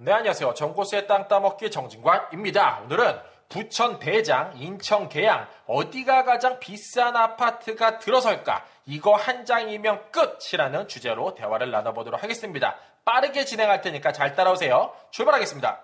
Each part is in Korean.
네, 안녕하세요. 정고수의 땅 따먹기 정진관입니다. 오늘은 부천 대장, 인천 계양 어디가 가장 비싼 아파트가 들어설까? 이거 한 장이면 끝이라는 주제로 대화를 나눠보도록 하겠습니다. 빠르게 진행할 테니까 잘 따라오세요. 출발하겠습니다.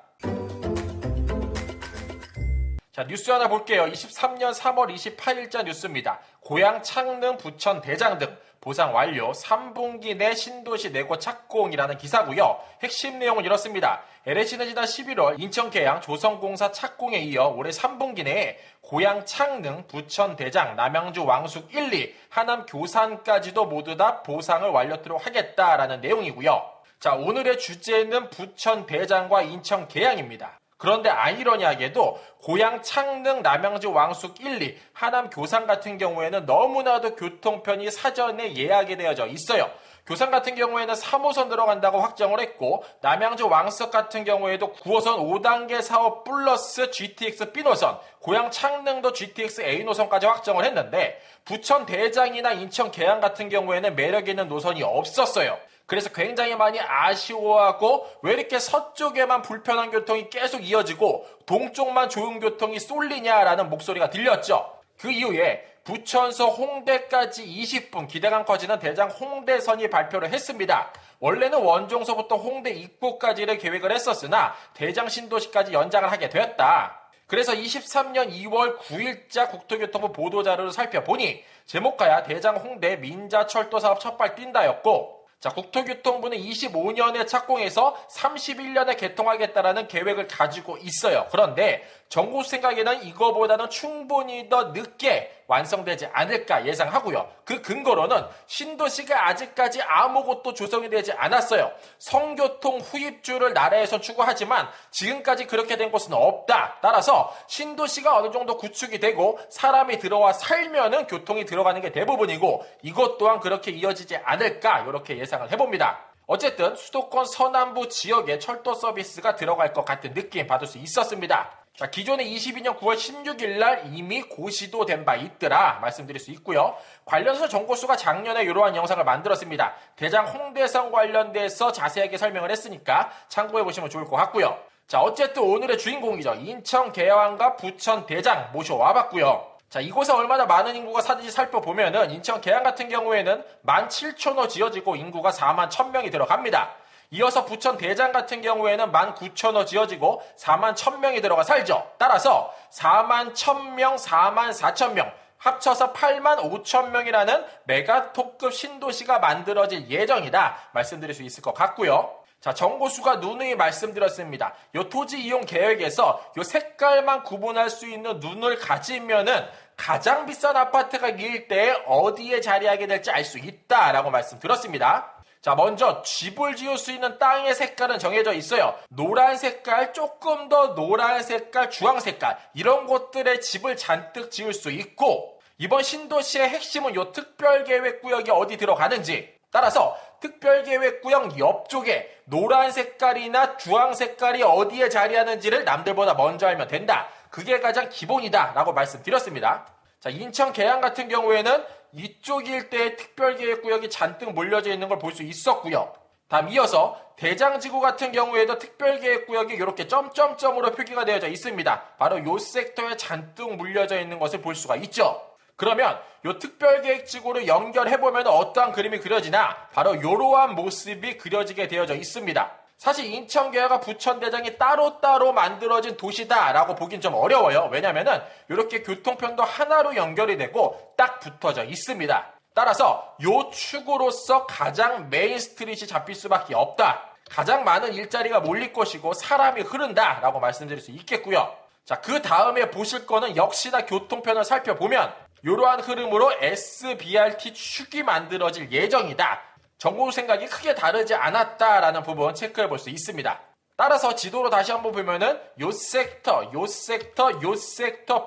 자, 뉴스 하나 볼게요. 23년 3월 28일자 뉴스입니다. 고양, 창릉, 부천, 대장 등 보상 완료 3분기 내 신도시 내고 착공이라는 기사고요. 핵심 내용은 이렇습니다. LH는 지난 11월 인천 계양 조성공사 착공에 이어 올해 3분기 내에 고양, 창릉, 부천, 대장, 남양주, 왕숙 1, 2, 하남, 교산까지도 모두 다 보상을 완료토록 하겠다라는 내용이고요. 자, 오늘의 주제는 부천 대장과 인천 계양입니다. 그런데 아이러니하게도 고양, 창릉, 남양주, 왕숙 1, 2, 하남, 교산 같은 경우에는 너무나도 교통편이 사전에 예약이 되어져 있어요. 교산 같은 경우에는 3호선 들어간다고 확정을 했고, 남양주, 왕숙 같은 경우에도 9호선 5단계 사업 플러스 GTX B노선, 고양, 창릉도 GTX A노선까지 확정을 했는데, 부천 대장이나 인천 계양 같은 경우에는 매력 있는 노선이 없었어요. 그래서 굉장히 많이 아쉬워하고 왜 이렇게 서쪽에만 불편한 교통이 계속 이어지고 동쪽만 좋은 교통이 쏠리냐라는 목소리가 들렸죠. 그 이후에 부천서 홍대까지 20분 기대감 커지는 대장 홍대선이 발표를 했습니다. 원래는 원종서부터 홍대 입구까지를 계획을 했었으나 대장 신도시까지 연장을 하게 되었다. 그래서 23년 2월 9일자 국토교통부 보도자료를 살펴보니 제목하야 대장 홍대 민자철도사업 첫발 뛴다였고, 자, 국토교통부는 25년에 착공해서 31년에 개통하겠다라는 계획을 가지고 있어요. 그런데 정부 생각에는 이거보다는 충분히 더 늦게 완성되지 않을까 예상하고요. 그 근거로는 신도시가 아직까지 아무것도 조성이 되지 않았어요. 성교통 후입주를 나라에서 추구하지만 지금까지 그렇게 된 곳은 없다. 따라서 신도시가 어느 정도 구축이 되고 사람이 들어와 살면은 교통이 들어가는 게 대부분이고 이것 또한 그렇게 이어지지 않을까 이렇게 예상을 해봅니다. 어쨌든 수도권 서남부 지역에 철도 서비스가 들어갈 것 같은 느낌 받을 수 있었습니다. 자, 기존에 22년 9월 16일 날 이미 고시도 된 바 있더라 말씀드릴 수 있고요. 관련해서 정고수가 작년에 이러한 영상을 만들었습니다. 대장 홍대선 관련돼서 자세하게 설명을 했으니까 참고해보시면 좋을 것 같고요. 자, 어쨌든 오늘의 주인공이죠. 인천 계양과 부천 대장 모셔와봤고요. 자, 이곳에 얼마나 많은 인구가 사는지 살펴보면은 인천 계양 같은 경우에는 17,000호 지어지고 인구가 41,000명이 들어갑니다. 이어서 부천 대장 같은 경우에는 19,000호 지어지고 41,000명이 들어가 살죠. 따라서 41,000명, 44,000명 합쳐서 85,000명이라는 메가톱급 신도시가 만들어질 예정이다 말씀드릴 수 있을 것 같고요. 자, 정고수가 누누이 말씀드렸습니다. 요 토지 이용 계획에서 요 색깔만 구분할 수 있는 눈을 가지면은 가장 비싼 아파트가 이 일대에 어디에 자리하게 될지 알 수 있다라고 말씀드렸습니다. 자, 먼저 집을 지을 수 있는 땅의 색깔은 정해져 있어요. 노란 색깔, 조금 더 노란 색깔, 주황 색깔 이런 곳들의 집을 잔뜩 지을 수 있고, 이번 신도시의 핵심은 요 특별계획구역이 어디 들어가는지, 따라서 특별계획구역 옆쪽에 노란 색깔이나 주황 색깔이 어디에 자리하는지를 남들보다 먼저 알면 된다. 그게 가장 기본이다 라고 말씀드렸습니다. 자, 인천 계양 같은 경우에는 이쪽 일대에 특별계획구역이 잔뜩 몰려져 있는 걸 볼 수 있었고요. 다음 이어서 대장지구 같은 경우에도 특별계획구역이 이렇게 점점점으로 표기가 되어져 있습니다. 바로 요 섹터에 잔뜩 물려져 있는 것을 볼 수가 있죠. 그러면 요 특별계획지구를 연결해보면 어떠한 그림이 그려지나 바로 이러한 모습이 그려지게 되어져 있습니다. 사실 인천계양과 부천대장이 따로따로 만들어진 도시다라고 보긴 좀 어려워요. 왜냐면은 이렇게 교통편도 하나로 연결이 되고 딱 붙어져 있습니다. 따라서 요 축으로서 가장 메인 스트릿이 잡힐 수밖에 없다. 가장 많은 일자리가 몰릴 것이고 사람이 흐른다라고 말씀드릴 수 있겠고요. 자, 그 다음에 보실 거는 역시나 교통편을 살펴보면 이러한 흐름으로 SBRT 축이 만들어질 예정이다. 정부 생각이 크게 다르지 않았다라는 부분 체크해 볼 수 있습니다. 따라서 지도로 다시 한번 보면은 요 섹터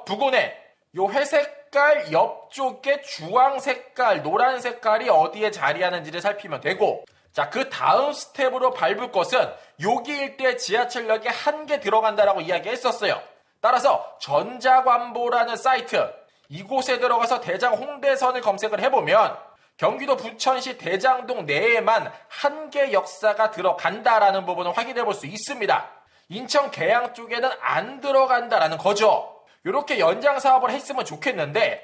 부근에 요 회색깔 옆쪽에 주황 색깔, 노란 색깔이 어디에 자리하는지를 살피면 되고, 자, 그 다음 스텝으로 밟을 것은 여기 일대 지하철역에 한 개 들어간다라고 이야기했었어요. 따라서 전자관보라는 사이트, 이곳에 들어가서 대장 홍대선을 검색을 해보면 경기도 부천시 대장동 내에만 한 개 역사가 들어간다라는 부분을 확인해 볼 수 있습니다. 인천 계양 쪽에는 안 들어간다라는 거죠. 이렇게 연장 사업을 했으면 좋겠는데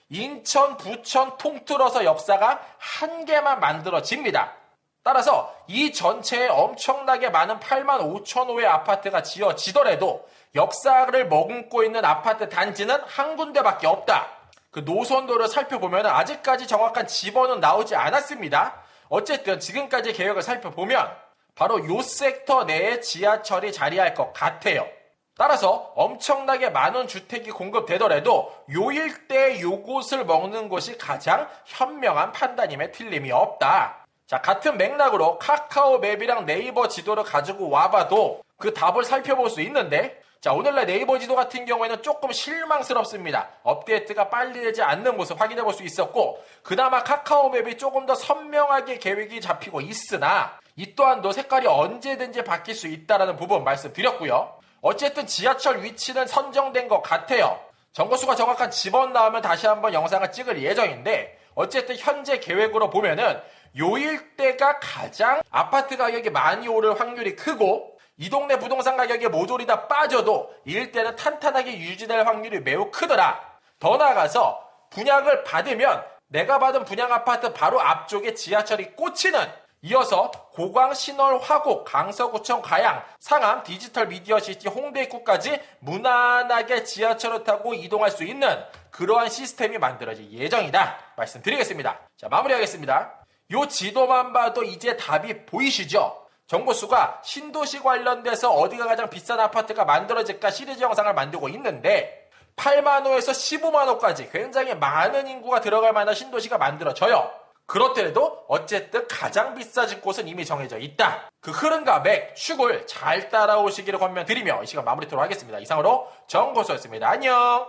인천, 부천 통틀어서 역사가 한 개만 만들어집니다. 따라서 이 전체에 엄청나게 많은 8만 5천 호의 아파트가 지어지더라도 역사를 머금고 있는 아파트 단지는 한 군데밖에 없다. 그 노선도를 살펴보면 아직까지 정확한 지번은 나오지 않았습니다. 어쨌든 지금까지 계획을 살펴보면 바로 요 섹터 내에 지하철이 자리할 것 같아요. 따라서 엄청나게 많은 주택이 공급되더라도 요 일대 요곳을 먹는 것이 가장 현명한 판단임에 틀림이 없다. 자, 같은 맥락으로 카카오맵이랑 네이버 지도를 가지고 와봐도 그 답을 살펴볼 수 있는데, 자, 오늘날 네이버 지도 같은 경우에는 조금 실망스럽습니다. 업데이트가 빨리 되지 않는 모습 확인해 볼 수 있었고, 그나마 카카오맵이 조금 더 선명하게 계획이 잡히고 있으나 이 또한도 색깔이 언제든지 바뀔 수 있다는 부분 말씀드렸고요. 어쨌든 지하철 위치는 선정된 것 같아요. 정보수가 정확한 지번 나오면 다시 한번 영상을 찍을 예정인데, 어쨌든 현재 계획으로 보면은 요 일대가 가장 아파트 가격이 많이 오를 확률이 크고, 이 동네 부동산 가격에 모조리 다 빠져도 이 일대는 탄탄하게 유지될 확률이 매우 크더라. 더 나아가서 분양을 받으면 내가 받은 분양 아파트 바로 앞쪽에 지하철이 꽂히는, 이어서 고광, 신월, 화곡, 강서구청, 가양, 상암, 디지털 미디어시티, 홍대 입구까지 무난하게 지하철을 타고 이동할 수 있는 그러한 시스템이 만들어질 예정이다 말씀드리겠습니다. 자, 마무리하겠습니다. 요 지도만 봐도 이제 답이 보이시죠? 정보수가 신도시 관련돼서 어디가 가장 비싼 아파트가 만들어질까 시리즈 영상을 만들고 있는데 8만 호에서 15만 호까지 굉장히 많은 인구가 들어갈 만한 신도시가 만들어져요. 그렇더라도 어쨌든 가장 비싸질 곳은 이미 정해져 있다. 그 흐름과 맥, 축을 잘 따라오시기를 권면드리며 이 시간 마무리하도록 하겠습니다. 이상으로 정보수였습니다. 안녕.